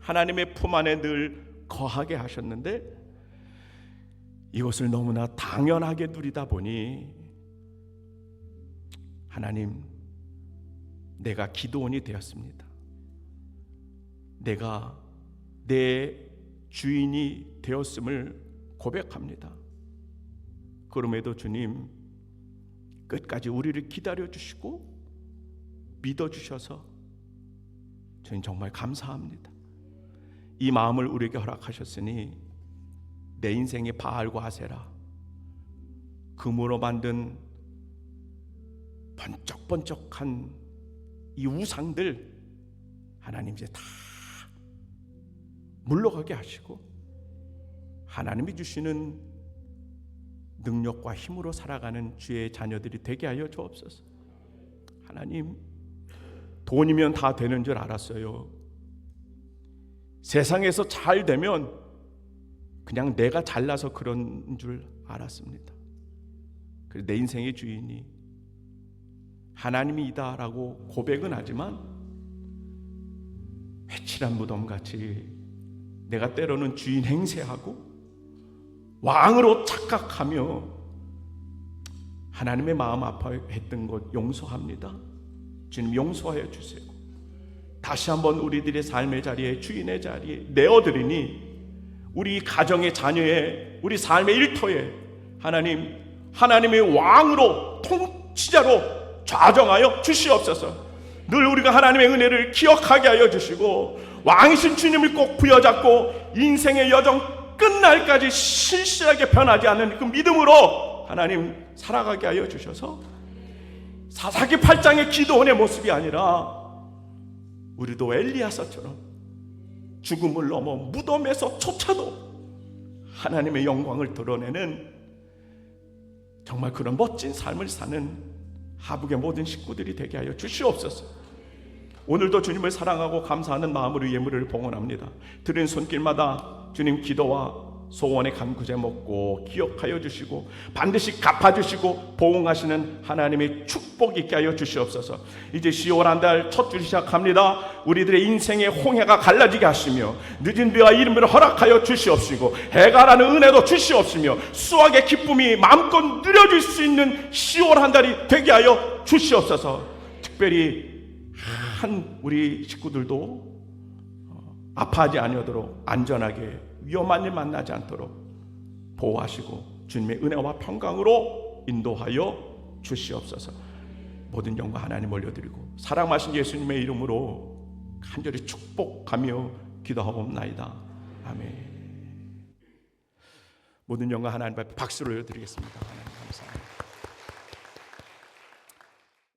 하나님의 품 안에 늘 거하게 하셨는데, 이것을 너무나 당연하게 누리다 보니 하나님, 내가 기도원이 되었습니다. 내가 내 주인이 되었음을 고백합니다. 그럼에도 주님, 끝까지 우리를 기다려주시고 믿어주셔서 저희는 정말 감사합니다. 이 마음을 우리에게 허락하셨으니 내 인생의 바알과 아세라, 금으로 만든 번쩍번쩍한 이 우상들 하나님 이제 다 물러가게 하시고, 하나님이 주시는 능력과 힘으로 살아가는 주의 자녀들이 되게 하여 주옵소서. 하나님, 돈이면 다 되는 줄 알았어요. 세상에서 잘 되면 그냥 내가 잘나서 그런 줄 알았습니다. 그래서 내 인생의 주인이 하나님이다라고 고백은 하지만, 회칠한 무덤같이 내가 때로는 주인 행세하고 왕으로 착각하며 하나님의 마음 아파했던 것 용서합니다. 주님, 용서하여 주세요. 다시 한번 우리들의 삶의 자리에, 주인의 자리에 내어드리니, 우리 가정의 자녀의, 우리 삶의 일터에 하나님, 하나님의 왕으로, 통치자로 좌정하여 주시옵소서. 늘 우리가 하나님의 은혜를 기억하게 하여 주시고, 왕이신 주님을 꼭 부여잡고 인생의 여정 끝날까지 실실하게 변하지 않는 그 믿음으로 하나님 살아가게 하여 주셔서, 사사기 8장의 기도원의 모습이 아니라 우리도 엘리야서처럼 죽음을 넘어 무덤에서 조차도 하나님의 영광을 드러내는 정말 그런 멋진 삶을 사는 하북의 모든 식구들이 되게 하여 주시옵소서. 오늘도 주님을 사랑하고 감사하는 마음으로 예물을 봉헌합니다. 드린 손길마다 주님 기도와 소원의 간구제목 꼭 기억하여 주시고 반드시 갚아주시고 보응하시는 하나님의 축복 있게 하여 주시옵소서. 이제 10월 한 달 첫 주 시작합니다. 우리들의 인생의 홍해가 갈라지게 하시며 늦은 비와 이른 비를 허락하여 주시옵시고 해가 나는 은혜도 주시옵시며 수확의 기쁨이 마음껏 누려질 수 있는 10월 한 달이 되게 하여 주시옵소서. 특별히 한 우리 식구들도 아파하지 아니하도록 안전하게 위험한 일 만나지 않도록 보호하시고 주님의 은혜와 평강으로 인도하여 주시옵소서. 모든 영광 하나님 올려드리고 사랑하신 예수님의 이름으로 간절히 축복하며 기도하옵나이다. 아멘. 모든 영광 하나님 앞에 박수를 올려드리겠습니다.